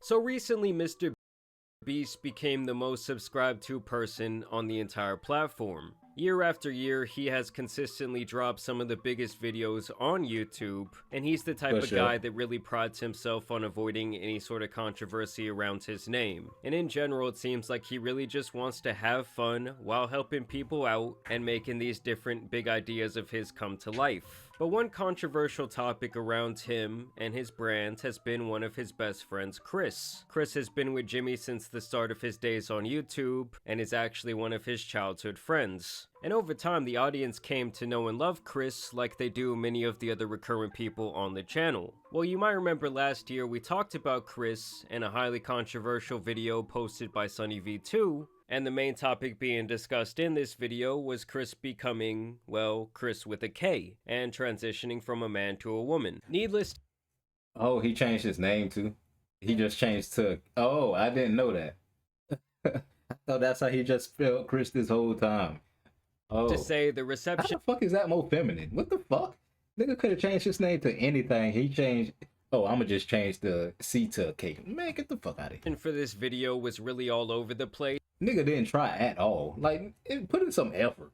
So recently, Mr. Beast became the most subscribed to person on the entire platform. Year after year, he has consistently dropped some of the biggest videos on YouTube, and he's the type For of sure. guy that really prides himself on avoiding any sort of controversy around his name. And in general, it seems like he really just wants to have fun while helping people out and making these different big ideas of his come to life. But one controversial topic around him and his brand has been one of his best friends, Kris. Kris has been with Jimmy since the start of his days on YouTube and is actually one of his childhood friends. And over time, the audience came to know and love Kris like they do many of the other recurrent people on the channel. Well, you might remember last year we talked about Kris in a highly controversial video posted by SunnyV2, and the main topic being discussed in this video was Kris becoming, well, Kris with a K, and transitioning from a man to a woman. Needless. Oh, he changed his name too? He just changed to... Oh, I didn't know that. I thought that's how he just spelled Kris this whole time. Oh. To say, the reception... How the fuck is that more feminine? What the fuck? Nigga could have changed his name to anything. He changed... Oh, I'ma just change the C to a K. Man, get the fuck out of here. For this video was really all over the place. Nigga didn't try at all. Like, put in some effort.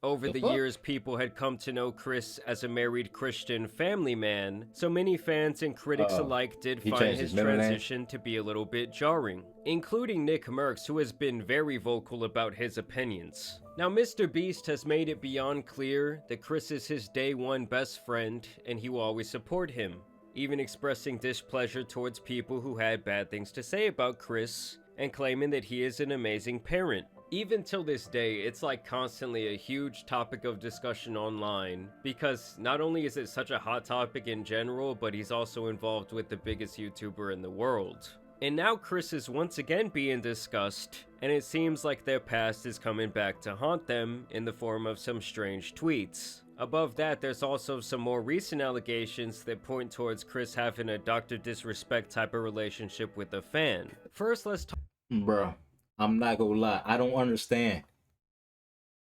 Over the years, people had come to know Kris as a married Christian family man, so many fans and critics alike did find his transition to be a little bit jarring, including Nick Merckx, who has been very vocal about his opinions. Now, Mr. Beast has made it beyond clear that Kris is his day one best friend, and he will always support him, even expressing displeasure towards people who had bad things to say about Kris, and claiming that he is an amazing parent. Even till this day, it's like constantly a huge topic of discussion online, because not only is it such a hot topic in general, but he's also involved with the biggest YouTuber in the world. And now Kris is once again being discussed, and it seems like their past is coming back to haunt them in the form of some strange tweets. Above that, there's also some more recent allegations that point towards Kris having a Dr. Disrespect type of relationship with a fan. First, let's talk. Bro, I'm not gonna lie, I don't understand.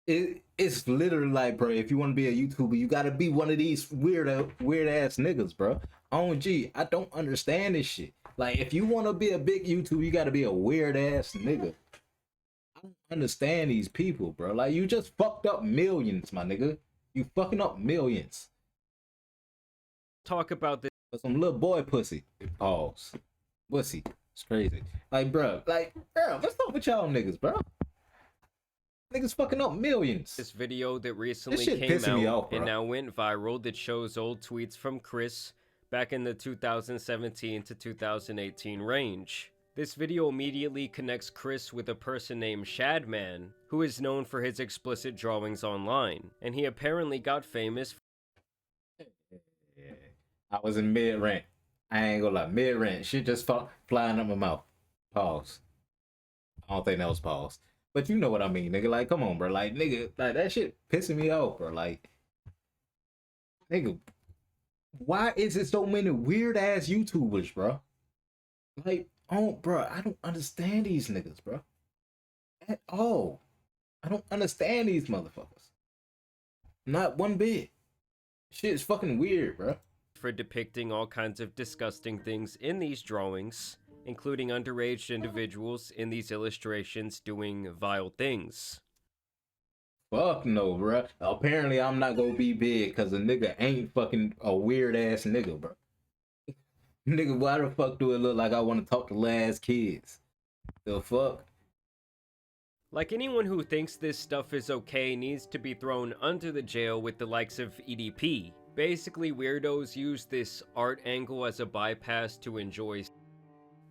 It's literally like, bro, if you want to be a YouTuber, you gotta be one of these weird ass niggas, bro. OMG, I don't understand this shit. Like, if you want to be a big YouTuber, you gotta be a weird ass nigga. I don't understand these people, bro. Like, you just fucked up millions, my nigga. You fucking up millions. Talk about this. For some little boy pussy. Pause. Pussy. It's crazy. Like, bro, what's up with y'all niggas, bro? Niggas fucking up millions. This video that recently shit came pissing me out off, bro. and now went viral that shows old tweets from Kris back in the 2017 to 2018 range. This video immediately connects Kris with a person named Shadman, who is known for his explicit drawings online, and he apparently got famous. Yeah. I was in mid-rant. I ain't gonna lie, mid-rant. Shit just flying up my mouth. Pause. I don't think that was pause. But you know what I mean, nigga. Like, come on, bro. Like, nigga, like, that shit pissing me off, bro. Like, nigga, why is it so many weird-ass YouTubers, bro? Like, oh, bro, I don't understand these niggas, bro. At all. I don't understand these motherfuckers. Not one bit. Shit is fucking weird, bro. For depicting all kinds of disgusting things in these drawings, including underage individuals in these illustrations doing vile things. Fuck no, bro. Apparently I'm not gonna be big because a nigga ain't fucking a weird ass nigga, bro. Nigga, why the fuck do it look like I want to talk to last kids? The fuck? Like, anyone who thinks this stuff is okay needs to be thrown under the jail with the likes of EDP. Basically, weirdos use this art angle as a bypass to enjoy,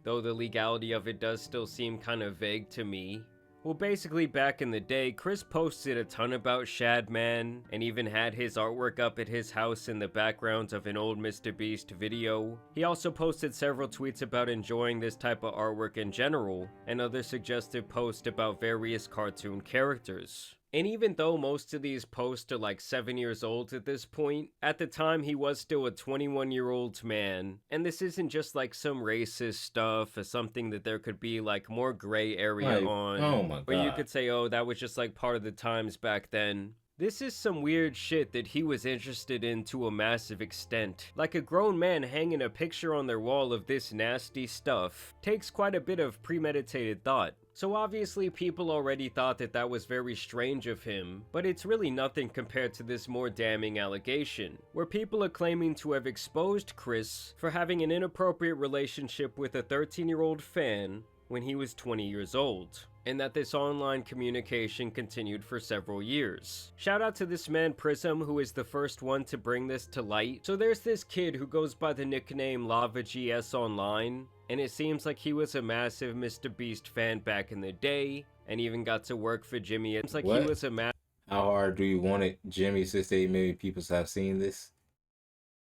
though the legality of it does still seem kind of vague to me. Well, basically, back in the day, Kris posted a ton about Shadman, and even had his artwork up at his house in the background of an old Mr. Beast video. He also posted several tweets about enjoying this type of artwork in general, and other suggestive posts about various cartoon characters. And even though most of these posts are like 7 years old at this point, at the time he was still a 21-year-old man, and this isn't just like some racist stuff or something that there could be like more gray area on. Oh my God. Where you could say, oh, that was just like part of the times back then. This is some weird shit that he was interested in to a massive extent. Like a grown man hanging a picture on their wall of this nasty stuff takes quite a bit of premeditated thought. So obviously people already thought that that was very strange of him, but it's really nothing compared to this more damning allegation, where people are claiming to have exposed Kris for having an inappropriate relationship with a 13-year-old fan when he was 20 years old, and that this online communication continued for several years. Shout out to this man Prism, who is the first one to bring this to light. So there's this kid who goes by the nickname LavaGS Online, and it seems like he was a massive Mr. Beast fan back in the day, and even got to work for Jimmy. It's like what? He was a How hard do you want it, Jimmy? 68 million people have seen this.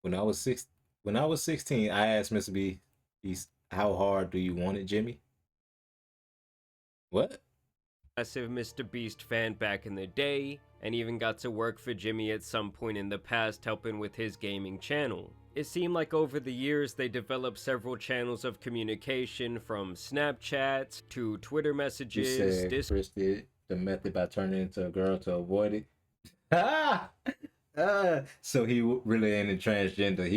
When I was 16, I asked Mr. Beast, how hard do you want it, Jimmy? What? Massive Mr. Beast fan back in the day, and even got to work for Jimmy at some point in the past helping with his gaming channel. It seemed like over the years they developed several channels of communication, from Snapchat to Twitter messages. You said Kris did the method by turning into a girl to avoid it. So he really ain't a transgender.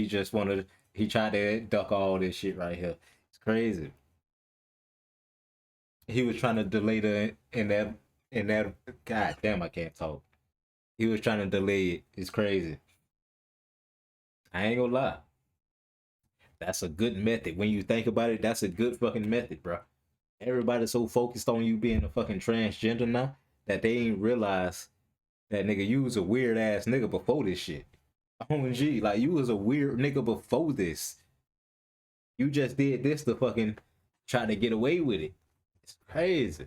He tried to duck all this shit right here. It's crazy. He was trying to delay in that god damn, I can't talk. He was trying to delay it. It's crazy. I ain't gonna lie. That's a good method. When you think about it, that's a good fucking method, bro. Everybody's so focused on you being a fucking transgender now that they ain't realize that, nigga, you was a weird ass nigga before this shit. OMG, like, you was a weird nigga before this. You just did this to fucking try to get away with it. It's crazy.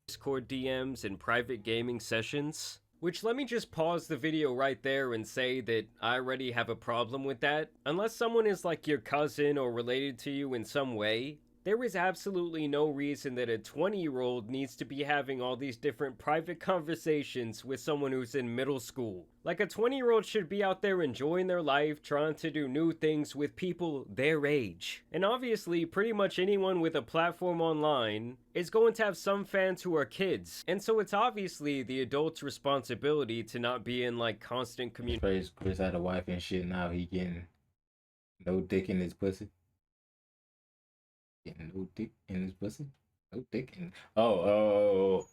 Discord DMs and private gaming sessions. Which, let me just pause the video right there and say that I already have a problem with that. Unless someone is like your cousin or related to you in some way, there is absolutely no reason that a 20-year-old needs to be having all these different private conversations with someone who's in middle school. Like, a 20-year-old should be out there enjoying their life, trying to do new things with people their age. And obviously, pretty much anyone with a platform online is going to have some fans who are kids. And so it's obviously the adult's responsibility to not be in, like, constant communication. Kris had a wife and shit, now he getting no dick in his pussy. Getting no dick in his pussy? No dick in... Oh.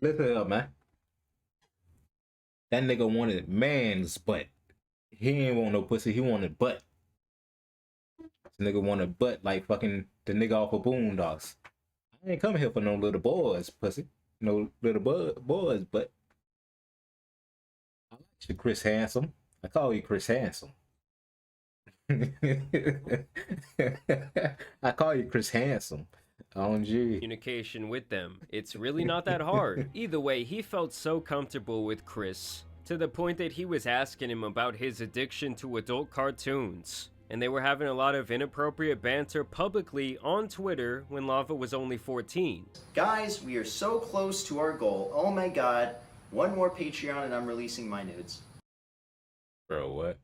Listen up, man. That nigga wanted man's butt. He ain't want no pussy, he wanted butt. This nigga wanted butt like fucking the nigga off of Boondocks. I ain't coming here for no little boys, pussy. No little boys, but... I like you, Kris Handsome. I call you Kris Handsome. I call you Kris Handsome. OMG. Communication with them. It's really not that hard. Either way, he felt so comfortable with Kris, to the point that he was asking him about his addiction to adult cartoons. And they were having a lot of inappropriate banter publicly on Twitter when Lava was only 14. Guys, we are so close to our goal. Oh my god. One more Patreon and I'm releasing my nudes. Bro, what?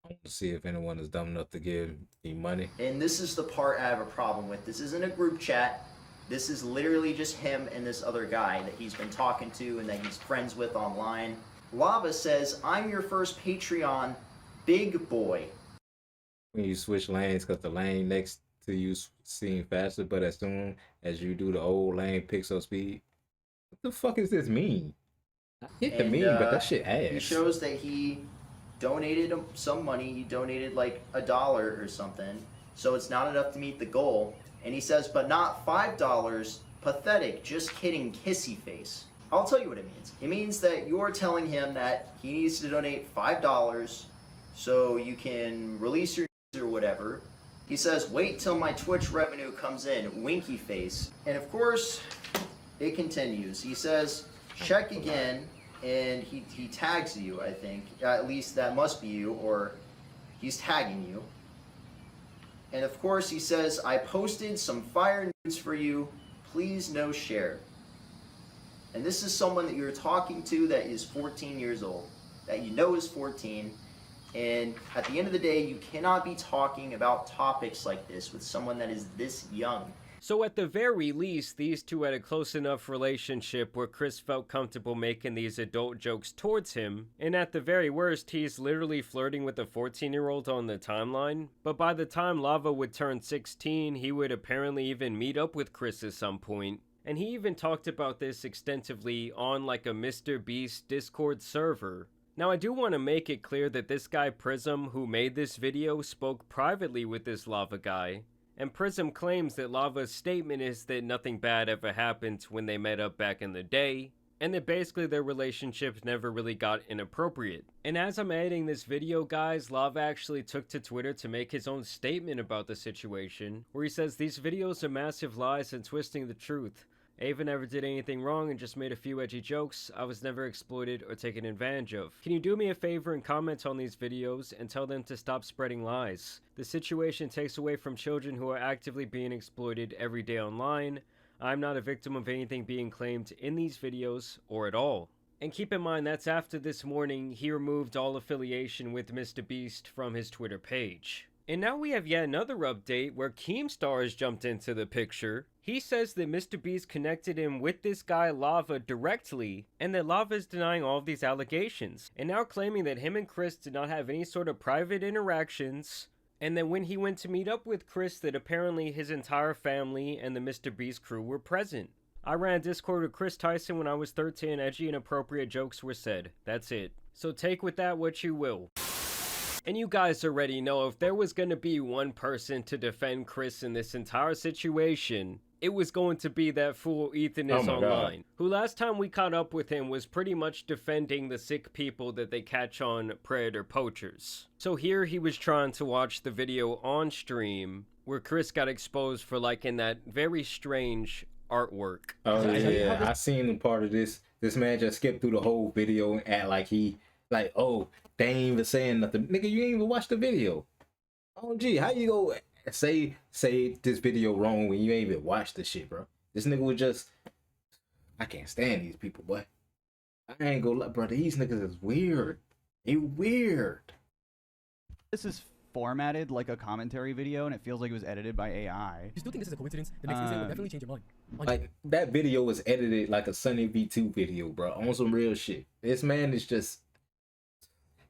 I want to see if anyone is dumb enough to give me money. And this is the part I have a problem with. This isn't a group chat. This is literally just him and this other guy that he's been talking to and that he's friends with online. Lava says, I'm your first Patreon, big boy. When you switch lanes, because the lane next to you seems faster, but as soon as you do, the old lane picks up speed. What the fuck does this mean? I get the meme, but that shit ass. He shows that he donated some money. He donated like $1 or something, so it's not enough to meet the goal. And he says, but not $5. Pathetic. Just kidding. Kissy face. I'll tell you what it means. It means that you're telling him that he needs to donate $5 so you can release your or whatever. He says, wait till my Twitch revenue comes in. Winky face. And of course, it continues. He says, check again. And he tags you, I think. At least that must be you, or he's tagging you. And of course he says, I posted some fire news for you. Please no share. And this is someone that you're talking to that is 14 years old. That you know is 14. And at the end of the day, you cannot be talking about topics like this with someone that is this young. So at the very least, these two had a close enough relationship where Kris felt comfortable making these adult jokes towards him, and at the very worst, he's literally flirting with a 14-year-old on the timeline. But by the time Lava would turn 16, he would apparently even meet up with Kris at some point. And he even talked about this extensively on like a Mr. Beast Discord server. Now I do want to make it clear that this guy Prism who made this video spoke privately with this Lava guy. And Prism claims that Lava's statement is that nothing bad ever happened when they met up back in the day, and that basically their relationship never really got inappropriate. And as I'm editing this video, guys, Lava actually took to Twitter to make his own statement about the situation, where he says these videos are massive lies and twisting the truth. Ava never did anything wrong and just made a few edgy jokes. I was never exploited or taken advantage of. Can you do me a favor and comment on these videos and tell them to stop spreading lies? The situation takes away from children who are actively being exploited every day online. I'm not a victim of anything being claimed in these videos or at all. And keep in mind that's after this morning he removed all affiliation with Mr. Beast from his Twitter page. And now we have yet another update where Keemstar has jumped into the picture. He says that Mr. Beast connected him with this guy Lava directly, and that Lava is denying all of these allegations, and now claiming that him and Kris did not have any sort of private interactions, and that when he went to meet up with Kris that apparently his entire family and the Mr. Beast crew were present. I ran a Discord with Kris Tyson when I was 13, edgy and inappropriate jokes were said. That's it. So take with that what you will. And you guys already know if there was going to be one person to defend Kris in this entire situation, it was going to be that fool Ethan is online, who last time we caught up with him was pretty much defending the sick people that they catch on Predator Poachers. So here he was trying to watch the video on stream where Kris got exposed for liking that very strange artwork. Oh yeah, I seen part of this. This man just skipped through the whole video and act like oh, they ain't even saying nothing. Nigga, you ain't even watch the video. Oh gee, how you go say this video wrong when you ain't even watched the shit, bro? This nigga was just, I can't stand these people, boy. I ain't gonna lie, bro. These niggas is weird. They weird. This is formatted like a commentary video, and it feels like it was edited by AI. If you still think this is a coincidence, the next video will definitely change your mind. Like, that video was edited like a Sunny V2 video, bro, on some real shit. This man is just,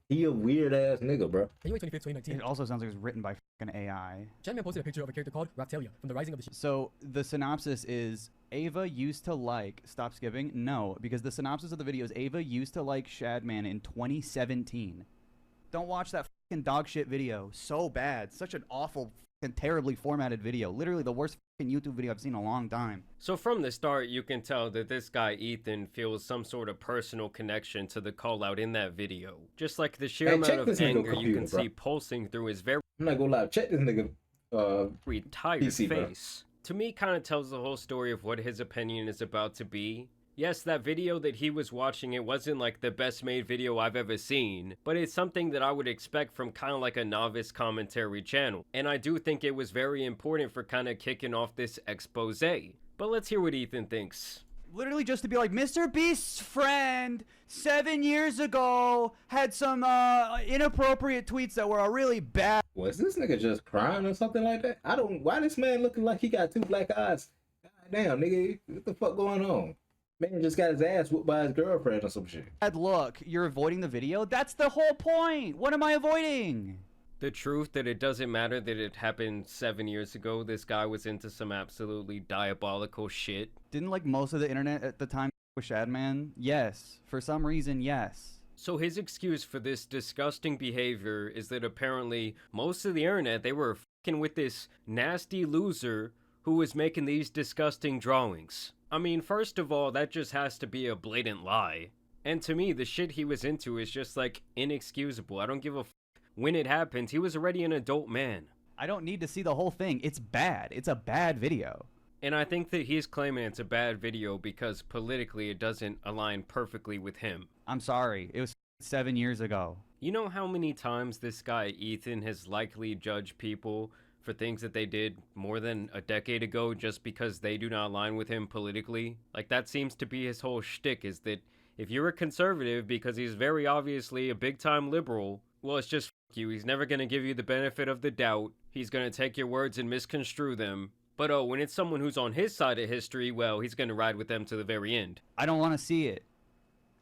he a weird ass nigga, bro. January 25th, 2019. It also sounds like it was written by fucking AI. Chatman posted a picture of a character called Raptalia from the Rising of the So the synopsis is Ava used to like, stop skipping? No, because the synopsis of the video is Ava used to like Shadman in 2017. Don't watch that fucking dog shit video. So bad. Such an awful and terribly formatted video. Literally the worst fucking YouTube video I've seen in a long time. So from the start, you can tell that this guy Ethan feels some sort of personal connection to the call out in that video. Just like the sheer amount of anger you can see pulsing through his very I'm not gonna lie, check this nigga tired PC, face. Bro. To me, kind of tells the whole story of what his opinion is about to be. Yes, that video that he was watching, it wasn't like the best made video I've ever seen, but it's something that I would expect from kind of like a novice commentary channel. And I do think it was very important for kind of kicking off this expose. But let's hear what Ethan thinks. Literally just to be like, Mr. Beast's friend 7 years ago had some inappropriate tweets that were really bad. Was this nigga just crying or something like that? Why this man looking like he got two black eyes? God damn, nigga, what the fuck going on? Man just got his ass whooped by his girlfriend or some shit. Bad look, you're avoiding the video? That's the whole point. What am I avoiding? The truth that it doesn't matter that it happened 7 years ago. This guy was into some absolutely diabolical shit. Didn't like most of the internet at the time with Shadman? Yes. For some reason, yes. So his excuse for this disgusting behavior is that apparently most of the internet, they were fucking with this nasty loser who was making these disgusting drawings. I mean, first of all, that just has to be a blatant lie. And to me, the shit he was into is just like inexcusable. I don't give a when it happened. He was already an adult man. I don't need to see the whole thing. It's bad. It's a bad video. And I think that he's claiming it's a bad video because politically it doesn't align perfectly with him. I'm sorry. It was 7 years ago. You know how many times this guy Ethan has likely judged people for things that they did more than a decade ago just because they do not align with him politically? Like, that seems to be his whole shtick, is that if you're a conservative because he's very obviously a big-time liberal, well, it's just f*** you. He's never going to give you the benefit of the doubt. He's going to take your words and misconstrue them. But oh, when it's someone who's on his side of history, well, he's gonna ride with them to the very end. I don't want to see it.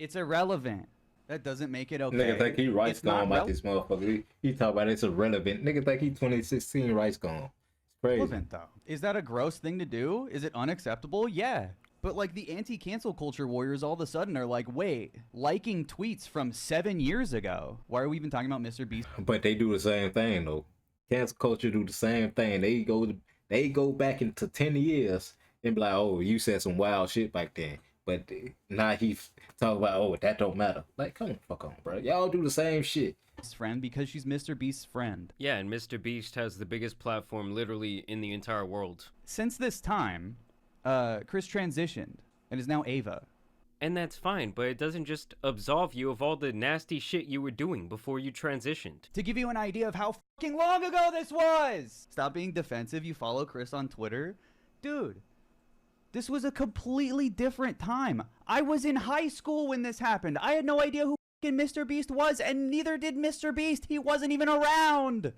It's irrelevant. That doesn't make it okay. Nigga think he rights gone about this motherfucker. He talk about it's irrelevant. Nigga think he 2016 rights gone. It's crazy. Relevant though. Is that a gross thing to do? Is it unacceptable? Yeah. But like the anti-cancel culture warriors all of a sudden are like, wait, liking tweets from 7 years ago. Why are we even talking about Mr. Beast? But they do the same thing though. Cancel culture do the same thing. They go back into 10 years and be like, oh, you said some wild shit back then. But now he talk about, oh, that don't matter. Like, come on, fuck on, bro. Y'all do the same shit. Friend because she's Mr. Beast's friend. Yeah, and Mr. Beast has the biggest platform literally in the entire world. Since this time, Kris transitioned and is now Ava. And that's fine, but it doesn't just absolve you of all the nasty shit you were doing before you transitioned. To give you an idea of how fucking long ago this was! Stop being defensive. You follow Kris on Twitter. Dude, this was a completely different time. I was in high school when this happened. I had no idea who fucking Mr. Beast was, and neither did Mr. Beast. He wasn't even around.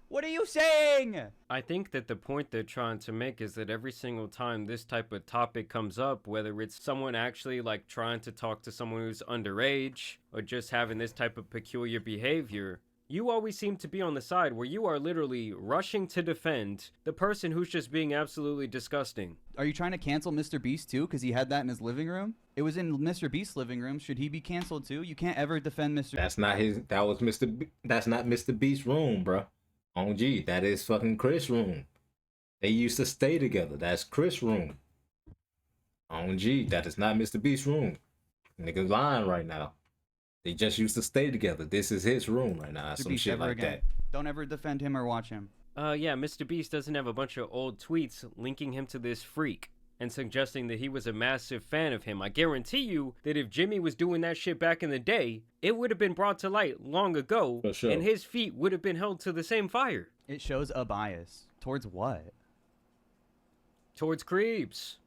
What are you saying? I think that the point they're trying to make is that every single time this type of topic comes up, whether it's someone actually like trying to talk to someone who's underage or just having this type of peculiar behavior, you always seem to be on the side where you are literally rushing to defend the person who's just being absolutely disgusting. Are you trying to cancel Mr. Beast too because he had that in his living room? It was in Mr. Beast's living room. Should he be canceled too? You can't ever defend Mr. That's not that's not Mr. Beast's room, bro. Oh, gee, that is fucking Kris' room. They used to stay together. That's Kris' room. Oh, gee, that is not Mr. Beast's room. Nigga's lying right now. They just used to stay together. This is his room right now. Some shit like that. Don't ever defend him or watch him. Yeah, Mr. Beast doesn't have a bunch of old tweets linking him to this freak and suggesting that he was a massive fan of him. I guarantee you that if Jimmy was doing that shit back in the day, it would have been brought to light long ago, for sure, and his feet would have been held to the same fire. It shows a bias. Towards what? Towards creeps.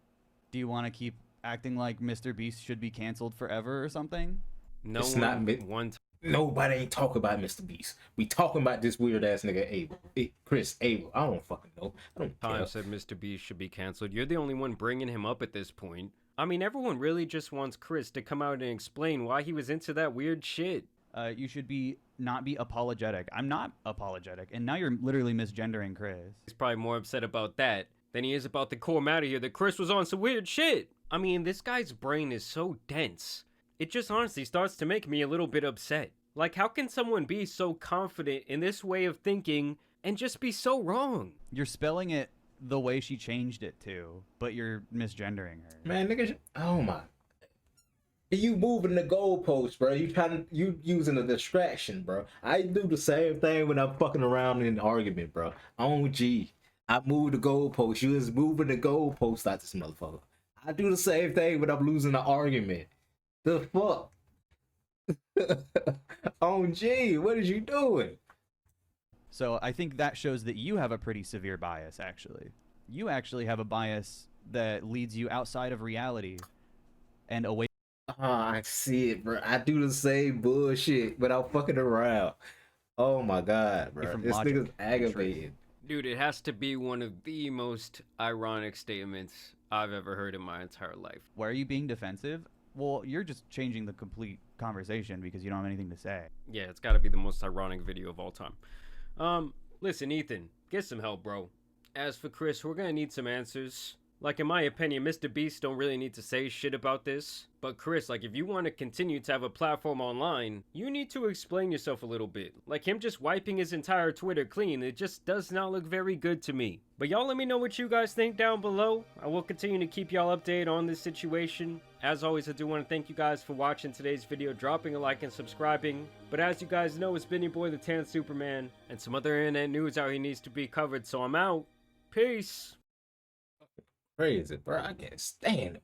Do you want to keep acting like Mr. Beast should be canceled forever or something? No, it's one. Nobody ain't talking about Mr. Beast. We talking about this weird ass nigga Abel. Kris Abel. I don't fucking know. I don't care. Time said Mr. Beast should be canceled. You're the only one bringing him up at this point. I mean, everyone really just wants Kris to come out and explain why he was into that weird shit. You should not be apologetic. I'm not apologetic, and now you're literally misgendering Kris. He's probably more upset about that than he is about the core matter here that Kris was on some weird shit. I mean, this guy's brain is so dense. It just honestly starts to make me a little bit upset. Like, how can someone be so confident in this way of thinking and just be so wrong? You're spelling it the way she changed it to, but you're misgendering her. Man, nigga, oh my. You moving the goalpost, bro. You using a distraction, bro. I do the same thing when I'm fucking around in an argument, bro. Oh, gee. I move the goalpost. You was moving the goalpost out this motherfucker. I do the same thing when I'm losing an argument. The fuck? Oh, gee, what is you doing? So I think that shows that you have a pretty severe bias, actually. You actually have a bias that leads you outside of reality and away. I see it, bro. I do the same bullshit without fucking around. Oh my god, bro. This nigga's aggravated. Dude, it has to be one of the most ironic statements I've ever heard in my entire life. Why are you being defensive? Well, you're just changing the complete conversation because you don't have anything to say. Yeah, it's got to be the most ironic video of all time. Listen, Ethan, get some help, bro. As for Kris, we're gonna need some answers. Like, in my opinion, Mr. Beast don't really need to say shit about this. But Kris, like, if you want to continue to have a platform online, you need to explain yourself a little bit. Like, him just wiping his entire Twitter clean, it just does not look very good to me. But y'all let me know what you guys think down below. I will continue to keep y'all updated on this situation. As always, I do want to thank you guys for watching today's video, dropping a like and subscribing. But as you guys know, it's been your boy, the Tan Superman, and some other internet news out here needs to be covered, so I'm out. Peace. Crazy, bro. I can't stand him.